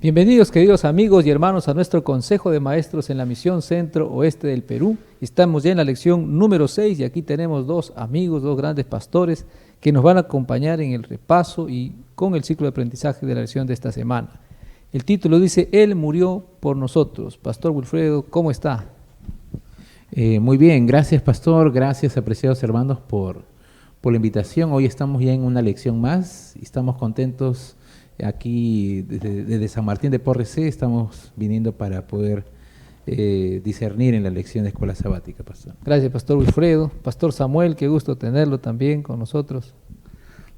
Bienvenidos, queridos amigos y hermanos, a nuestro Consejo de Maestros en la Misión Centro Oeste del Perú. Estamos ya en la lección número 6 y aquí tenemos dos amigos, dos grandes pastores que nos van a acompañar en el repaso y con el ciclo de aprendizaje de la lección de esta semana. El título dice, Él murió por nosotros. Pastor Wilfredo, ¿cómo está? Muy bien, gracias pastor, gracias apreciados hermanos por la invitación. Hoy estamos ya en una lección más y estamos contentos. Aquí desde San Martín de Porres, estamos viniendo para poder discernir en la lección de escuela sabática, pastor. Gracias, Pastor Wilfredo. Pastor Samuel, qué gusto tenerlo también con nosotros.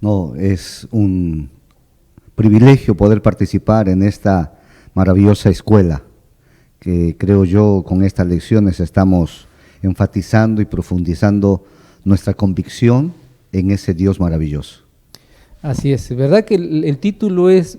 No, es un privilegio poder participar en esta maravillosa escuela, que creo yo con estas lecciones estamos enfatizando y profundizando nuestra convicción en ese Dios maravilloso. Así es, verdad que el título es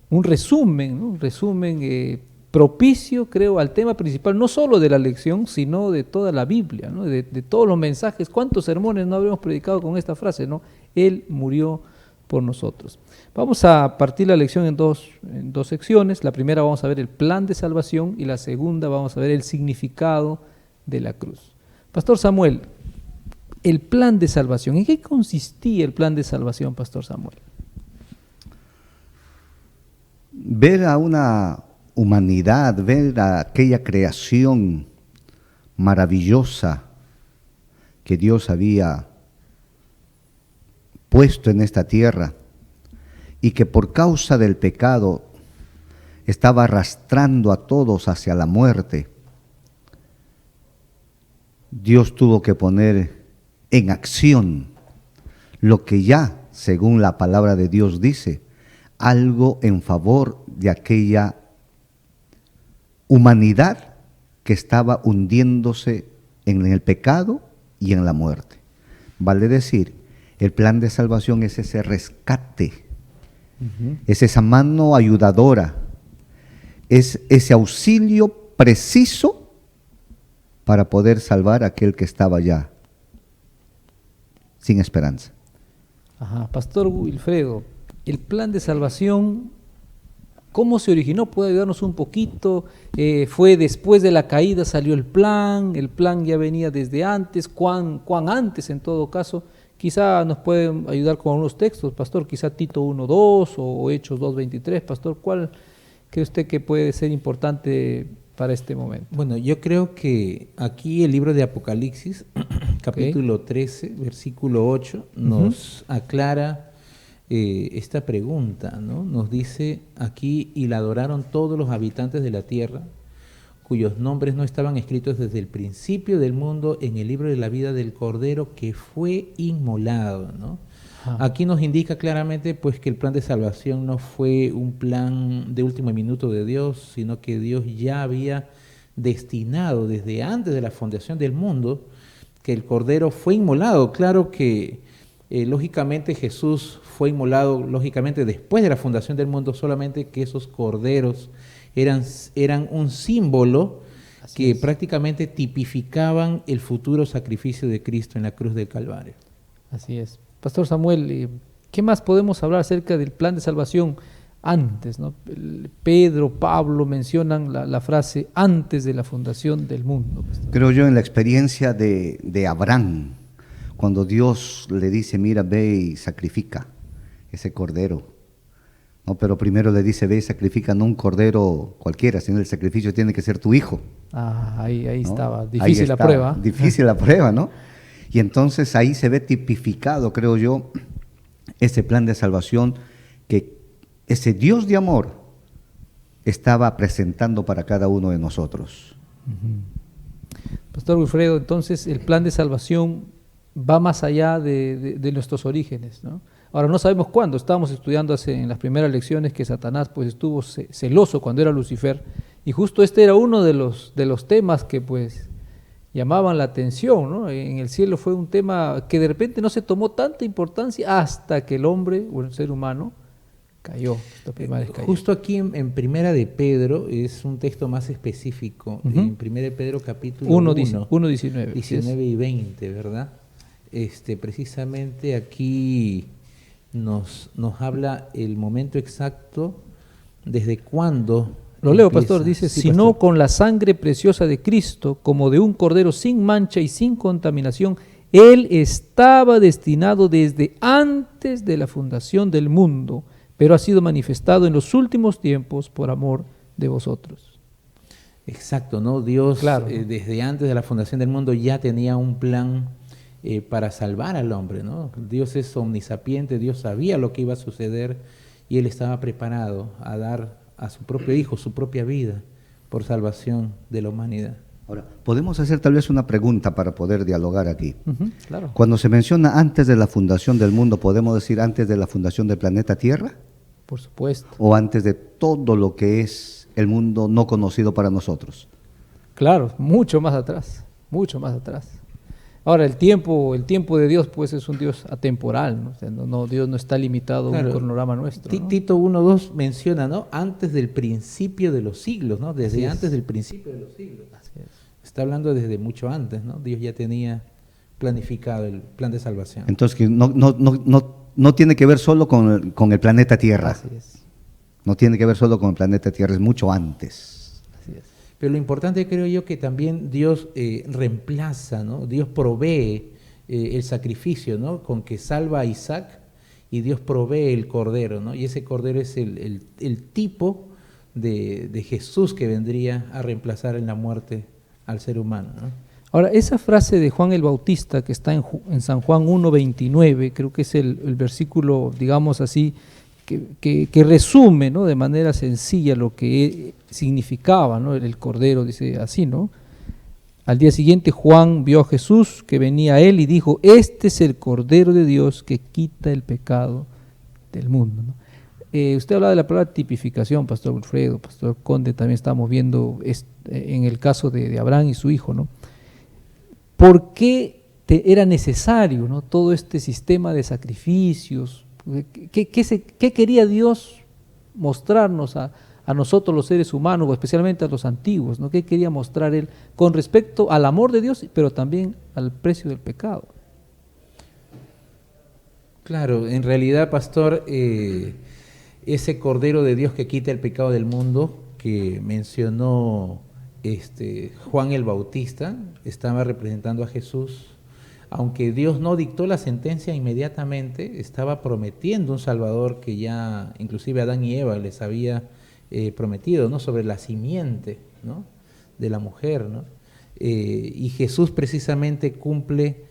un resumen, ¿no? Un resumen propicio, creo, al tema principal, no solo de la lección, sino de toda la Biblia, ¿no? De todos los mensajes. ¿Cuántos sermones no habremos predicado con esta frase, ¿no? Él murió por nosotros. Vamos a partir la lección en dos secciones. La primera vamos a ver el plan de salvación y la segunda vamos a ver el significado de la cruz. Pastor Samuel, el plan de salvación. ¿En qué consistía el plan de salvación, Pastor Samuel? Ver a una humanidad, ver a aquella creación maravillosa que Dios había puesto en esta tierra y que por causa del pecado estaba arrastrando a todos hacia la muerte. Dios tuvo que poner en acción lo que ya, según la palabra de Dios dice, algo en favor de aquella humanidad que estaba hundiéndose en el pecado y en la muerte. Vale decir, el plan de salvación es ese rescate, es esa mano ayudadora, es ese auxilio preciso para poder salvar a aquel que estaba ya sin esperanza. Ajá. Pastor Wilfredo, el plan de salvación, ¿cómo se originó? ¿Puede ayudarnos un poquito? ¿Fue después de la caída salió el plan ya venía desde antes? ¿Cuán antes en todo caso? Quizá nos puede ayudar con unos textos, pastor, quizá Tito 1:2 o Hechos 2:23, pastor, ¿cuál cree usted que puede ser importante para este momento? Bueno, yo creo que aquí el libro de Apocalipsis, capítulo 13, versículo 8, nos aclara esta pregunta, ¿no? Nos dice aquí, y la adoraron todos los habitantes de la tierra, cuyos nombres no estaban escritos desde el principio del mundo en el libro de la vida del Cordero que fue inmolado, ¿no? Aquí nos indica claramente pues que el plan de salvación no fue un plan de último minuto de Dios, sino que Dios ya había destinado desde antes de la fundación del mundo que el Cordero fue inmolado. Claro que lógicamente Jesús fue inmolado lógicamente después de la fundación del mundo, solamente que esos corderos eran un símbolo que prácticamente tipificaban el futuro sacrificio de Cristo en la cruz del Calvario. Así es. Pastor Samuel, ¿qué más podemos hablar acerca del plan de salvación antes, ¿no? Pedro, Pablo mencionan la frase antes de la fundación del mundo. Pastor. Creo yo en la experiencia de Abraham, cuando Dios le dice, mira, ve y sacrifica ese cordero. No, pero primero le dice, ve y sacrifica no un cordero cualquiera, sino el sacrificio tiene que ser tu hijo. Ahí ¿no? estaba, difícil la prueba. Difícil la prueba, ¿no? Y entonces ahí se ve tipificado, creo yo, ese plan de salvación que ese Dios de amor estaba presentando para cada uno de nosotros. Pastor Wilfredo, entonces el plan de salvación va más allá de nuestros orígenes, ¿no? Ahora no sabemos cuándo, estábamos estudiando en las primeras lecciones que Satanás pues estuvo celoso cuando era Lucifer, y justo este era uno de los temas que pues llamaban la atención, ¿no? En el cielo fue un tema que de repente no se tomó tanta importancia hasta que el hombre o el ser humano cayó. Justo aquí en Primera de Pedro es un texto más específico, en Primera de Pedro capítulo 1, 19 y 20, ¿verdad? Precisamente aquí nos habla el momento exacto ¿Desde cuándo? Lo leo, empieza? pastor, dice, Sí, sino pastor. con la sangre preciosa de Cristo, como de un cordero sin mancha y sin contaminación, Él estaba destinado desde antes de la fundación del mundo, pero ha sido manifestado en los últimos tiempos por amor de vosotros. Exacto, ¿no? Dios Claro, ¿no? Desde antes de la fundación del mundo ya tenía un plan para salvar al hombre, ¿no? Dios es omnisapiente, Dios sabía lo que iba a suceder y Él estaba preparado a dar a su propio Hijo su propia vida por salvación de la humanidad. Ahora, podemos hacer tal vez una pregunta para poder dialogar aquí. Claro. Cuando se menciona antes de la fundación del mundo, ¿podemos decir antes de la fundación del planeta Tierra? Por supuesto. ¿O antes de todo lo que es el mundo no conocido para nosotros? Claro, mucho más atrás, mucho más atrás. Ahora, el tiempo de Dios, pues, es un Dios atemporal, ¿no? O sea, Dios no está limitado a Claro. un cronograma nuestro, ¿no? Tito 1:2 menciona, ¿no? Antes del principio de los siglos, ¿no? Desde Así es. antes del principio de los siglos. Así es. Está hablando desde mucho antes, ¿no? Dios ya tenía planificado el plan de salvación. Entonces, que no tiene que ver solo con el planeta Tierra. Así es, No tiene que ver solo con el planeta Tierra, es mucho antes. así es. Pero lo importante creo yo que también Dios reemplaza, ¿no? Dios provee el sacrificio, ¿no? Con que salva a Isaac y Dios provee el cordero, ¿no? Y ese cordero es el tipo de Jesús que vendría a reemplazar en la muerte al ser humano, ¿no? Ahora, esa frase de Juan el Bautista que está en San Juan 1:29, creo que es el versículo, digamos así, que resume, ¿no?, de manera sencilla lo que significaba, ¿no?, el cordero, dice así, ¿no? Al día siguiente Juan vio a Jesús que venía a él y dijo, este es el Cordero de Dios que quita el pecado del mundo, ¿no? Usted hablaba de la palabra tipificación, Pastor Wilfredo, Pastor Conde, también estamos viendo en el caso de Abraham y su hijo, ¿no? ¿Por qué era necesario, ¿no?, todo este sistema de sacrificios? ¿Qué quería Dios mostrarnos a nosotros los seres humanos, o especialmente a los antiguos, ¿no? ¿Qué quería mostrar Él con respecto al amor de Dios, pero también al precio del pecado? Claro, en realidad, pastor, ese Cordero de Dios que quita el pecado del mundo, que mencionó Juan el Bautista, estaba representando a Jesús. Aunque Dios no dictó la sentencia inmediatamente, estaba prometiendo un Salvador que ya inclusive Adán y Eva les había prometido, ¿no?, sobre la simiente, ¿no?, de la mujer, ¿no? Y Jesús precisamente cumple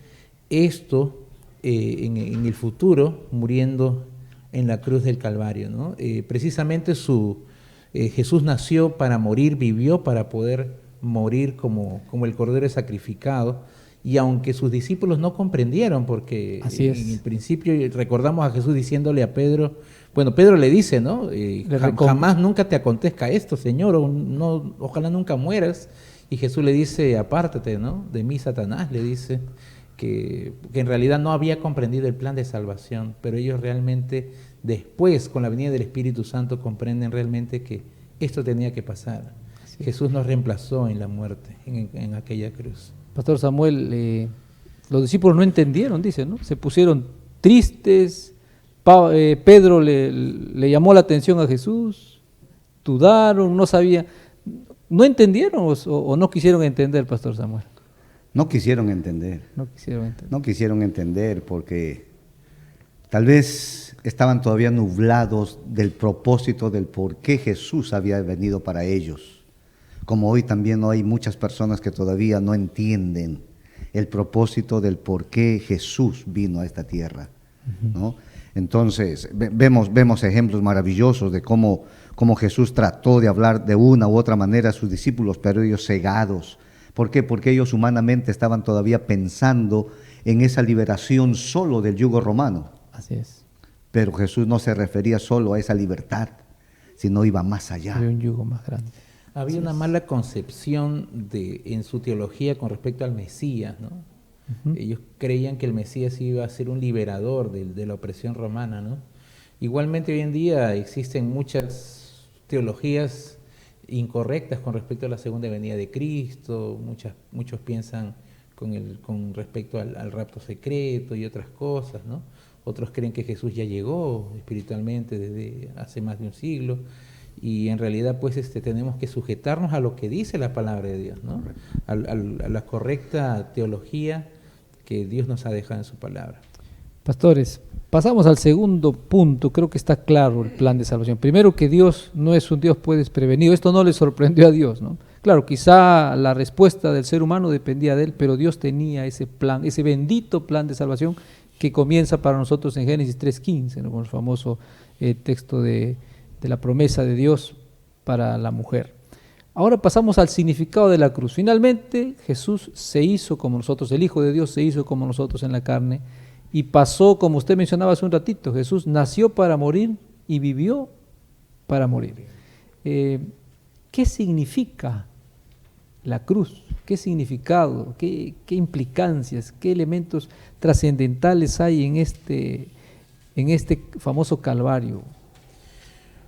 esto en el futuro, muriendo en la cruz del Calvario, ¿no? Precisamente Jesús nació para morir, vivió para poder morir como el Cordero sacrificado. Y aunque sus discípulos no comprendieron, porque en el principio recordamos a Jesús diciéndole a Pedro, bueno, Pedro le dice, ¿no? Jamás nunca te acontezca esto, Señor, ojalá nunca mueras. Y Jesús le dice, apártate, ¿no?, de mí, Satanás, le dice que en realidad no había comprendido el plan de salvación, pero ellos realmente después, con la venida del Espíritu Santo, comprenden realmente que esto tenía que pasar. Jesús nos reemplazó en la muerte, en aquella cruz. Pastor Samuel, los discípulos no entendieron, dice, ¿no? Se pusieron tristes, Pedro le llamó la atención a Jesús, dudaron, no sabían, ¿no entendieron o no quisieron entender, Pastor Samuel? No quisieron entender. No quisieron entender. No quisieron entender porque tal vez estaban todavía nublados del propósito del por qué Jesús había venido para ellos. Como hoy también hay muchas personas que todavía no entienden el propósito del por qué Jesús vino a esta tierra, ¿no? Entonces, vemos ejemplos maravillosos de cómo Jesús trató de hablar de una u otra manera a sus discípulos, pero ellos cegados. ¿Por qué? Porque ellos humanamente estaban todavía pensando en esa liberación solo del yugo romano. Así es. Pero Jesús no se refería solo a esa libertad, sino iba más allá. Había un yugo más grande. Había una mala concepción en su teología con respecto al Mesías, ¿no? Ellos creían que el Mesías iba a ser un liberador de la opresión romana, ¿no? Igualmente hoy en día existen muchas teologías incorrectas con respecto a la segunda venida de Cristo. Muchos piensan con respecto al rapto secreto y otras cosas, ¿no? Otros creen que Jesús ya llegó espiritualmente desde hace más de un siglo. y en realidad pues tenemos que sujetarnos a lo que dice la palabra de Dios, ¿no? A la correcta teología que Dios nos ha dejado en su palabra. Pastores, pasamos al segundo punto. Creo que está claro el plan de salvación. Primero, que Dios no es un Dios pues desprevenido. Esto no le sorprendió a Dios, ¿no? Claro, quizá la respuesta del ser humano dependía de él, pero Dios tenía ese plan, ese bendito plan de salvación que comienza para nosotros en Génesis 3:15, ¿no? Con el famoso texto de la promesa de Dios para la mujer. Ahora pasamos al significado de la cruz. Finalmente, Jesús se hizo como nosotros, el Hijo de Dios se hizo como nosotros en la carne, y pasó, como usted mencionaba hace un ratito, Jesús nació para morir y vivió para morir. ¿Qué significa la cruz? ¿Qué significado? ¿Qué implicancias? ¿Qué elementos trascendentales hay en este famoso Calvario?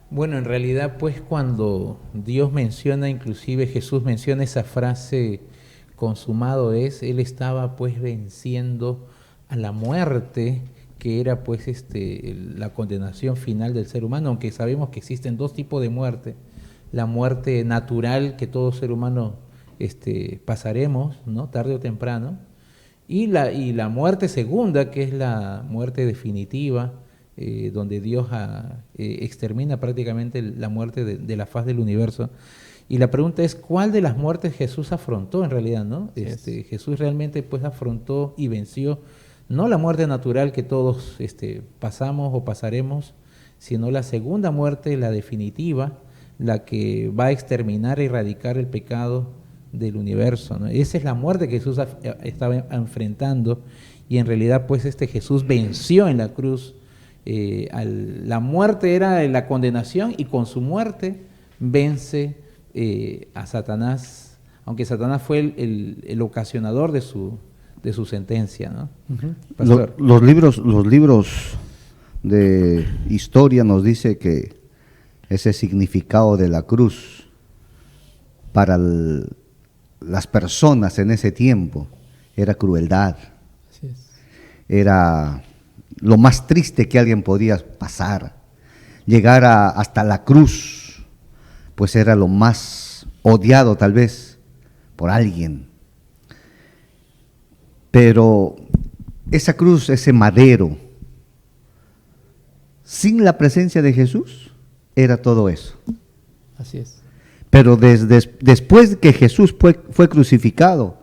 Bueno, en realidad pues cuando Dios menciona, inclusive Jesús menciona esa frase, consumado es, Él estaba pues venciendo a la muerte, que era pues la condenación final del ser humano, aunque sabemos que existen dos tipos de muerte: la muerte natural, que todo ser humano pasaremos, ¿no? Tarde o temprano, y la muerte segunda, que es la muerte definitiva, donde Dios extermina prácticamente la muerte de la faz del universo. Y la pregunta es, ¿cuál de las muertes Jesús afrontó en realidad, ¿no? Jesús realmente pues afrontó y venció no la muerte natural que todos pasamos o pasaremos, sino la segunda muerte, la definitiva, la que va a exterminar e erradicar el pecado del universo, ¿no? Esa es la muerte que Jesús estaba enfrentando, y en realidad pues Jesús venció en la cruz. La muerte era la condenación, y con su muerte vence a Satanás, aunque Satanás fue el ocasionador de su sentencia, ¿no? Uh-huh. Los libros de historia nos dice que ese significado de la cruz para las personas en ese tiempo era crueldad. Así es. Era lo más triste que alguien podía pasar. Llegar hasta la cruz, pues era lo más odiado tal vez por alguien. Pero esa cruz, ese madero, sin la presencia de Jesús, era todo eso. Así es. Pero después que Jesús fue crucificado,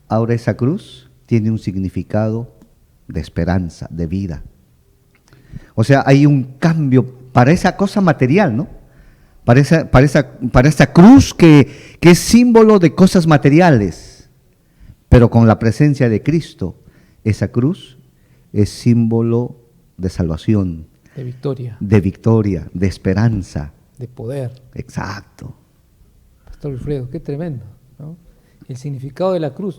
ahora esa cruz tiene un significado de esperanza, de vida. O sea, hay un cambio para esa cosa material, ¿no? Para esa cruz que es símbolo de cosas materiales. Pero con la presencia de Cristo, esa cruz es símbolo de salvación. De victoria. De victoria, de esperanza. De poder. Exacto. Pastor Wilfredo, qué tremendo, ¿no? El significado de la cruz.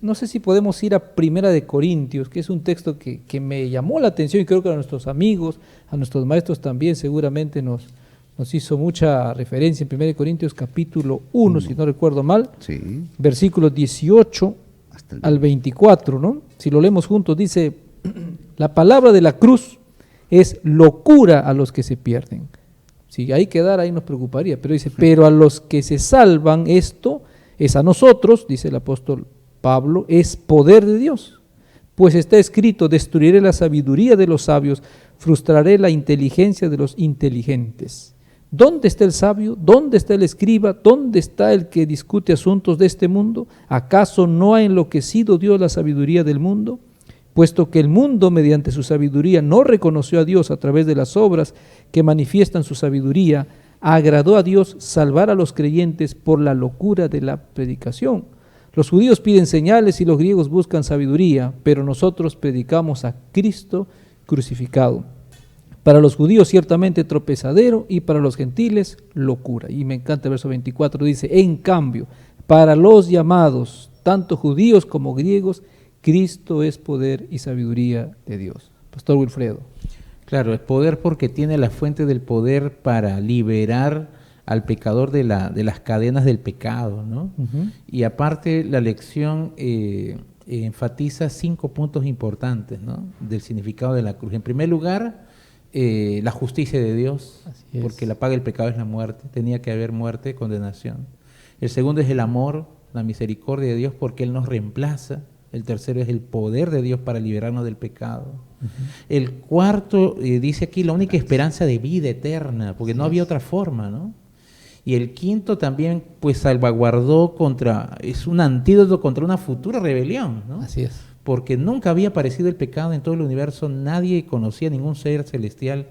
No sé si podemos ir a Primera de Corintios, que es un texto que me llamó la atención, y creo que a nuestros amigos, a nuestros maestros también seguramente nos hizo mucha referencia en Primera de Corintios capítulo 1, si no recuerdo mal, sí. Versículos 18 al 24, ¿no? Si lo leemos juntos, dice: la palabra de la cruz es locura a los que se pierden. Si ahí quedara, ahí nos preocuparía, pero dice: pero a los que se salvan, esto es a nosotros, dice el apóstol Pablo, es poder de Dios. Pues está escrito: destruiré la sabiduría de los sabios, frustraré la inteligencia de los inteligentes. ¿Dónde está el sabio? ¿Dónde está el escriba? ¿Dónde está el que discute asuntos de este mundo? ¿Acaso no ha enloquecido Dios la sabiduría del mundo? Puesto que el mundo, mediante su sabiduría, no reconoció a Dios a través de las obras que manifiestan su sabiduría, agradó a Dios salvar a los creyentes por la locura de la predicación. Los judíos piden señales y los griegos buscan sabiduría, pero nosotros predicamos a Cristo crucificado. Para los judíos ciertamente tropezadero, y para los gentiles locura. Y me encanta el verso 24, dice: en cambio, para los llamados, tanto judíos como griegos, Cristo es poder y sabiduría de Dios. Pastor Wilfredo. Claro, es poder porque tiene la fuente del poder para liberar al pecador de las cadenas del pecado, ¿no? Uh-huh. Y aparte la lección enfatiza 5 puntos importantes, ¿no?, del significado de la cruz. En primer lugar, la justicia de Dios, Así es. porque la paga del pecado es la muerte, tenía que haber muerte, condenación. El segundo es el amor, la misericordia de Dios, porque Él nos reemplaza. El tercero es el poder de Dios para liberarnos del pecado. El cuarto, dice aquí, la única esperanza de vida eterna, porque no había otra forma, ¿no? Y el quinto también, pues salvaguardó es un antídoto contra una futura rebelión, ¿no? Así es. Porque nunca había aparecido el pecado en todo el universo, nadie conocía, ningún ser celestial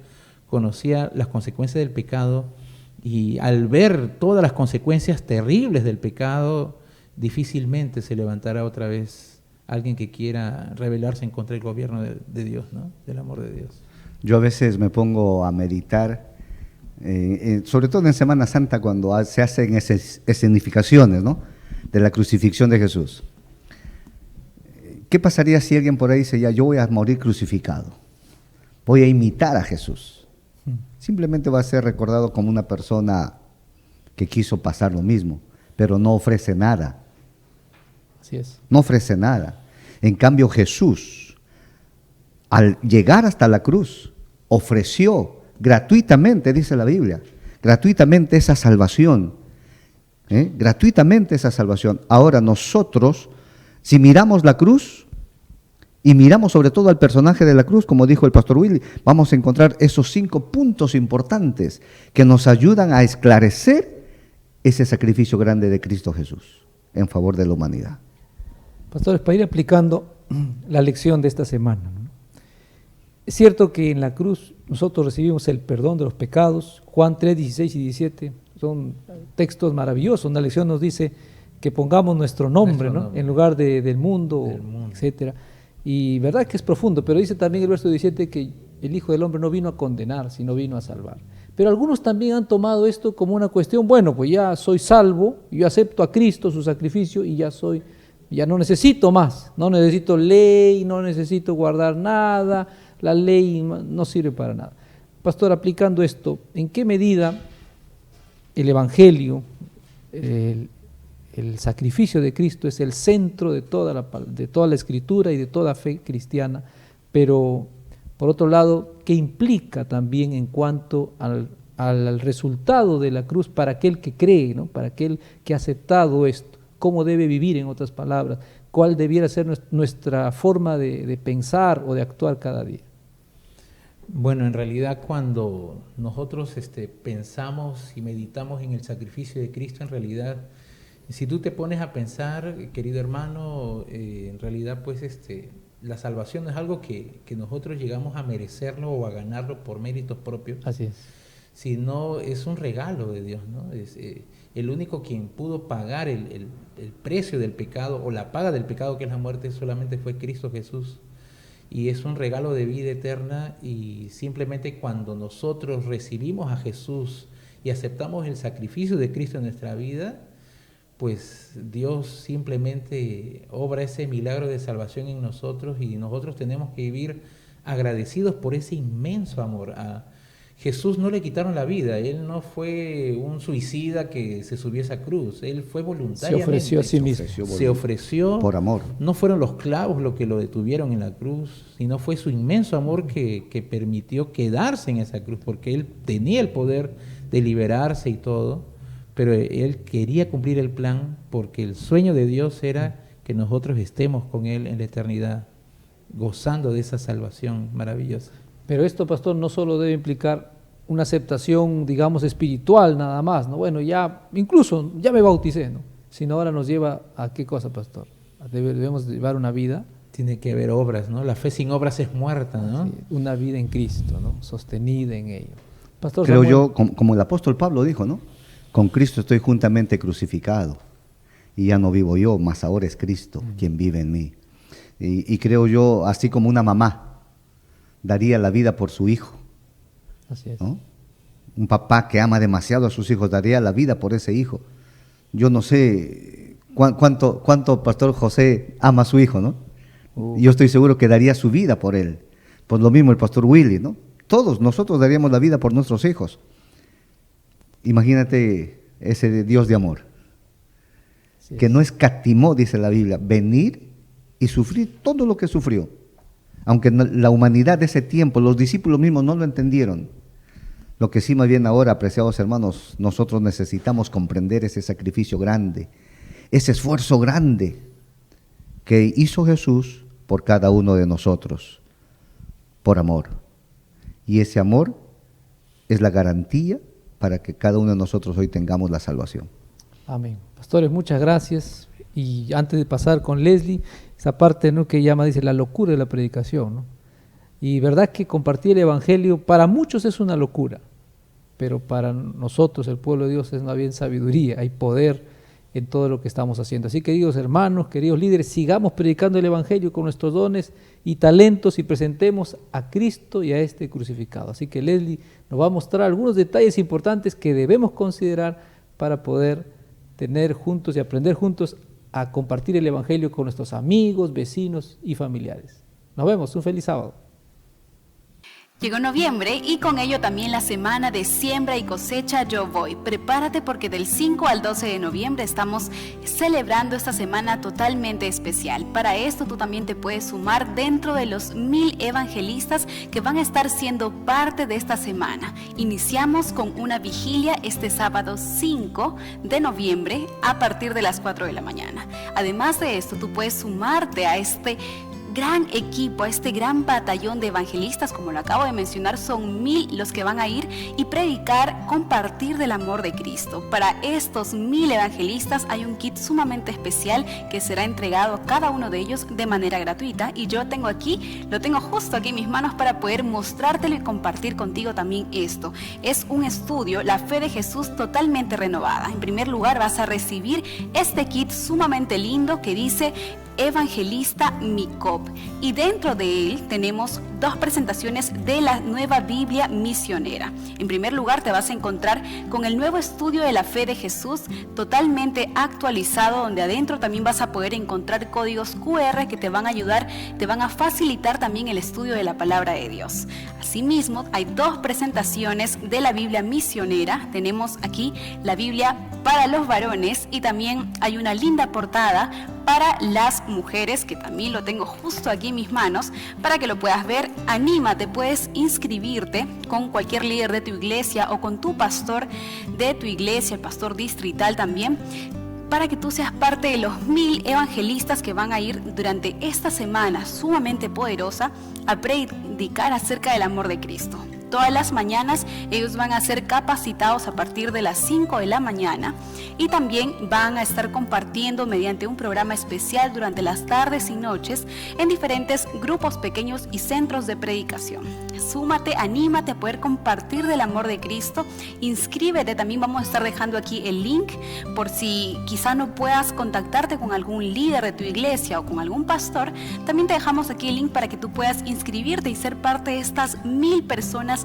conocía las consecuencias del pecado, y al ver todas las consecuencias terribles del pecado, difícilmente se levantará otra vez alguien que quiera rebelarse en contra del gobierno de Dios, ¿no? Del amor de Dios. Yo a veces me pongo a meditar, sobre todo en Semana Santa, cuando se hacen escenificaciones, ¿no?, de la crucifixión de Jesús. ¿Qué pasaría si alguien por ahí dice, ya, yo voy a morir crucificado, voy a imitar a Jesús? Simplemente va a ser recordado como una persona que quiso pasar lo mismo, pero no ofrece nada. Así es. No ofrece nada. En cambio, Jesús, al llegar hasta la cruz, ofreció gratuitamente, dice la Biblia, gratuitamente esa salvación. Gratuitamente esa salvación. Ahora nosotros, si miramos la cruz y miramos sobre todo al personaje de la cruz, como dijo el pastor Willy, vamos a encontrar esos 5 puntos importantes que nos ayudan a esclarecer ese sacrificio grande de Cristo Jesús en favor de la humanidad. Pastores, para ir aplicando la lección de esta semana, ¿no? Es cierto que en la cruz nosotros recibimos el perdón de los pecados. Juan 3, 16 y 17 son textos maravillosos. Una lección nos dice que pongamos nuestro nombre, ¿no?, en lugar del mundo, etcétera. Y verdad que es profundo, pero dice también el verso 17 que el Hijo del Hombre no vino a condenar, sino vino a salvar. Pero algunos también han tomado esto como una cuestión, bueno, pues ya soy salvo, yo acepto a Cristo, su sacrificio, y ya no necesito más, no necesito ley, no necesito guardar nada, la ley no sirve para nada. Pastor, aplicando esto, ¿en qué medida el Evangelio, el sacrificio de Cristo es el centro de toda la Escritura y de toda fe cristiana? Pero, por otro lado, ¿qué implica también en cuanto al resultado de la cruz para aquel que cree, ¿no?, para aquel que ha aceptado esto? ¿Cómo debe vivir, en otras palabras? ¿Cuál debiera ser nuestra forma de pensar o de actuar cada día? Bueno, en realidad cuando nosotros pensamos y meditamos en el sacrificio de Cristo, en realidad, si tú te pones a pensar, querido hermano, en realidad pues la salvación no es algo que nosotros llegamos a merecerlo o a ganarlo por méritos propios. Así es. Sino es un regalo de Dios, ¿no? Es el único quien pudo pagar el precio del pecado, o la paga del pecado, que es la muerte, solamente fue Cristo Jesús. Y es un regalo de vida eterna, y simplemente cuando nosotros recibimos a Jesús y aceptamos el sacrificio de Cristo en nuestra vida, pues Dios simplemente obra ese milagro de salvación en nosotros, y nosotros tenemos que vivir agradecidos por ese inmenso amor. A Jesús no le quitaron la vida, Él no fue un suicida que se subió a esa cruz, Él fue voluntariamente. Se ofreció a sí mismo. Se ofreció por amor. No fueron los clavos los que lo detuvieron en la cruz, sino fue su inmenso amor que permitió quedarse en esa cruz, porque Él tenía el poder de liberarse y todo, pero Él quería cumplir el plan, porque el sueño de Dios era que nosotros estemos con Él en la eternidad, gozando de esa salvación maravillosa. Pero esto, pastor, no solo debe implicar una aceptación, digamos, espiritual nada más, ¿no? Bueno, incluso ya me bauticé, ¿no? Sino ahora nos lleva a qué cosa, pastor. Debemos llevar una vida. Tiene que haber obras, ¿no? La fe sin obras es muerta, ¿no? Sí, una vida en Cristo, ¿no? Sostenida en ello. Pastor Creo Samuel, yo, como el apóstol Pablo dijo, ¿no? Con Cristo estoy juntamente crucificado, y ya no vivo yo, mas ahora es Cristo quien vive en mí. Y creo yo, así como una mamá daría la vida por su hijo, así es, ¿no? Un papá que ama demasiado a sus hijos daría la vida por ese hijo. Yo no sé cuánto Pastor José ama a su hijo, ¿no? Yo estoy seguro que daría su vida por él. Por lo mismo el Pastor Willy, ¿no? Todos nosotros daríamos la vida por nuestros hijos. Imagínate ese Dios de amor, que no escatimó, dice la Biblia, venir y sufrir todo lo que sufrió. Aunque la humanidad de ese tiempo, los discípulos mismos no lo entendieron. Lo que sí más bien ahora, apreciados hermanos, nosotros necesitamos comprender ese sacrificio grande, ese esfuerzo grande que hizo Jesús por cada uno de nosotros, por amor. Y ese amor es la garantía para que cada uno de nosotros hoy tengamos la salvación. Amén. Pastores, muchas gracias. Y antes de pasar con Leslie, esa parte, ¿no?, que llama, dice, la locura de la predicación, ¿no? Y verdad que compartir el Evangelio para muchos es una locura, pero para nosotros, el pueblo de Dios, es más bien sabiduría, hay poder en todo lo que estamos haciendo. Así que, queridos hermanos, queridos líderes, sigamos predicando el Evangelio con nuestros dones y talentos y presentemos a Cristo y a este crucificado. Así que Leslie nos va a mostrar algunos detalles importantes que debemos considerar para poder tener juntos y aprender juntos a compartir el Evangelio con nuestros amigos, vecinos y familiares. Nos vemos, un feliz sábado. Llegó noviembre y con ello también la semana de siembra y cosecha Yo Voy. Prepárate porque del 5 al 12 de noviembre estamos celebrando esta semana totalmente especial. Para esto tú también te puedes sumar dentro de los 1000 evangelistas que van a estar siendo parte de esta semana. Iniciamos con una vigilia este sábado 5 de noviembre a partir de las 4 de la mañana. Además de esto, tú puedes sumarte a este gran equipo, a este gran batallón de evangelistas, como lo acabo de mencionar, son 1000 los que van a ir y predicar, compartir del amor de Cristo. Para estos 1000 evangelistas hay un kit sumamente especial que será entregado a cada uno de ellos de manera gratuita, y yo lo tengo justo aquí en mis manos para poder mostrártelo y compartir contigo también esto. Es un estudio, la fe de Jesús totalmente renovada. En primer lugar, vas a recibir este kit sumamente lindo que dice Evangelista MICOP, y dentro de él tenemos 2 presentaciones de la nueva Biblia misionera. En primer lugar, te vas a encontrar con el nuevo estudio de la fe de Jesús totalmente actualizado, donde adentro también vas a poder encontrar códigos QR que te van a ayudar, te van a facilitar también el estudio de la palabra de Dios. Asimismo, hay 2 presentaciones de la Biblia misionera. Tenemos aquí la Biblia para los varones y también hay una linda portada para las mujeres, que también lo tengo justo aquí en mis manos para que lo puedas ver. Anímate, puedes inscribirte con cualquier líder de tu iglesia o con tu pastor de tu iglesia, el pastor distrital también, para que tú seas parte de los 1000 evangelistas que van a ir durante esta semana sumamente poderosa a predicar acerca del amor de Cristo. Todas las mañanas ellos van a ser capacitados a partir de las 5 de la mañana y también van a estar compartiendo mediante un programa especial durante las tardes y noches en diferentes grupos pequeños y centros de predicación. Súmate, anímate a poder compartir del amor de Cristo. Inscríbete, también vamos a estar dejando aquí el link por si quizá no puedas contactarte con algún líder de tu iglesia o con algún pastor. También te dejamos aquí el link para que tú puedas inscribirte y ser parte de estas 1000 personas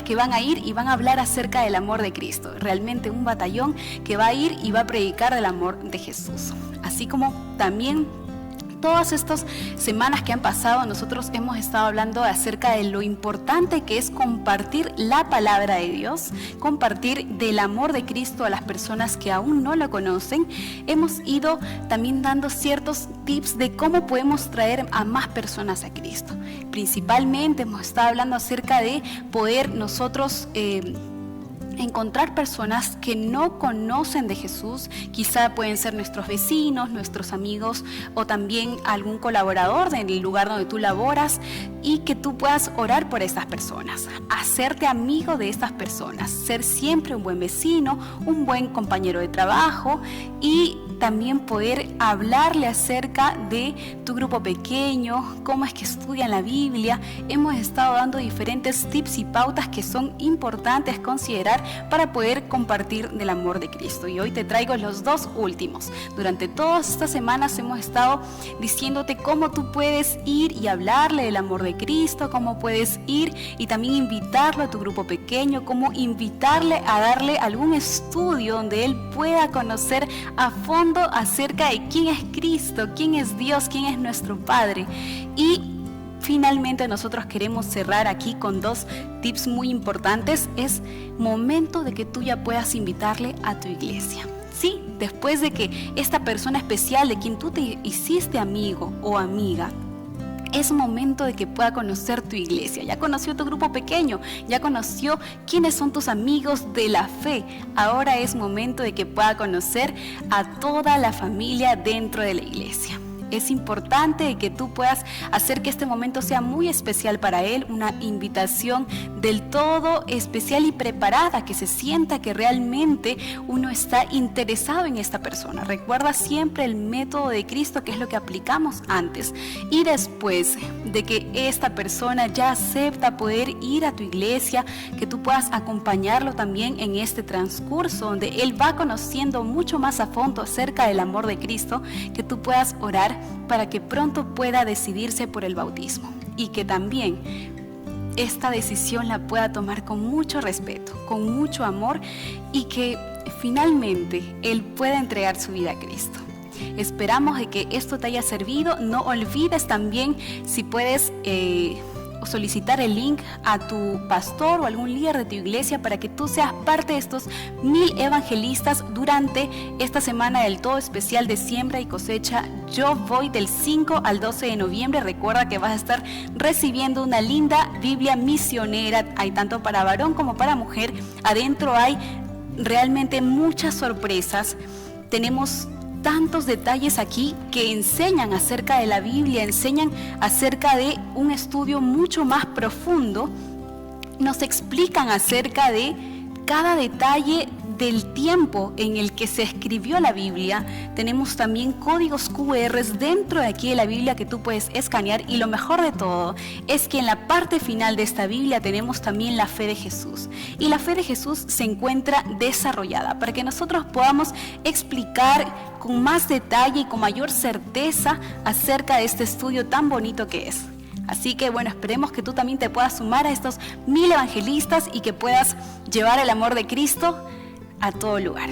que van a ir y van a hablar acerca del amor de Cristo. Realmente un batallón que va a ir y va a predicar del amor de Jesús. Así como también todas estas semanas que han pasado, nosotros hemos estado hablando acerca de lo importante que es compartir la palabra de Dios, compartir del amor de Cristo a las personas que aún no lo conocen. Hemos ido también dando ciertos tips de cómo podemos traer a más personas a Cristo. Principalmente hemos estado hablando acerca de poder nosotros encontrar personas que no conocen de Jesús. Quizá pueden ser nuestros vecinos, nuestros amigos o también algún colaborador del lugar donde tú laboras, y que tú puedas orar por estas personas, hacerte amigo de estas personas, ser siempre un buen vecino, un buen compañero de trabajo, y también poder hablarle acerca de tu grupo pequeño, cómo es que estudian la Biblia. Hemos estado dando diferentes tips y pautas que son importantes considerar para poder compartir del amor de Cristo. Y hoy te traigo los 2 últimos. Durante todas estas semanas hemos estado diciéndote cómo tú puedes ir y hablarle del amor de Cristo, cómo puedes ir y también invitarlo a tu grupo pequeño, cómo invitarle a darle algún estudio donde él pueda conocer a fondo acerca de quién es Cristo, quién es Dios, quién es nuestro Padre. Y finalmente nosotros queremos cerrar aquí con 2 tips muy importantes. Es momento de que tú ya puedas invitarle a tu iglesia. Sí, después de que esta persona especial de quien tú te hiciste amigo o amiga Es momento de que pueda conocer tu iglesia. Ya conoció tu grupo pequeño, ya conoció quiénes son tus amigos de la fe. Ahora es momento de que pueda conocer a toda la familia dentro de la iglesia. Es importante que tú puedas hacer que este momento sea muy especial para él, una invitación del todo especial y preparada, que se sienta que realmente uno está interesado en esta persona. Recuerda siempre el método de Cristo, que es lo que aplicamos antes. Y después de que esta persona ya acepta poder ir a tu iglesia, que tú puedas acompañarlo también en este transcurso, donde él va conociendo mucho más a fondo acerca del amor de Cristo, que tú puedas orar para que pronto pueda decidirse por el bautismo, y que también esta decisión la pueda tomar con mucho respeto, con mucho amor, y que finalmente él pueda entregar su vida a Cristo. Esperamos de que esto te haya servido. No olvides también, si puedes, solicitar el link a tu pastor o algún líder de tu iglesia para que tú seas parte de estos 1000 evangelistas durante esta semana del todo especial de siembra y cosecha. Yo voy del 5 al 12 de noviembre. Recuerda que vas a estar recibiendo una linda Biblia misionera. Hay tanto para varón como para mujer. Adentro hay realmente muchas sorpresas. Tenemos tantos detalles aquí que enseñan acerca de la Biblia, enseñan acerca de un estudio mucho más profundo, nos explican acerca de cada detalle del tiempo en el que se escribió la Biblia. Tenemos también códigos QR dentro de aquí de la Biblia que tú puedes escanear, y lo mejor de todo es que en la parte final de esta Biblia tenemos también la fe de Jesús, y la fe de Jesús se encuentra desarrollada para que nosotros podamos explicar con más detalle y con mayor certeza acerca de este estudio tan bonito que es. Así que bueno, esperemos que tú también te puedas sumar a estos 1000 evangelistas y que puedas llevar el amor de Cristo a todo lugar.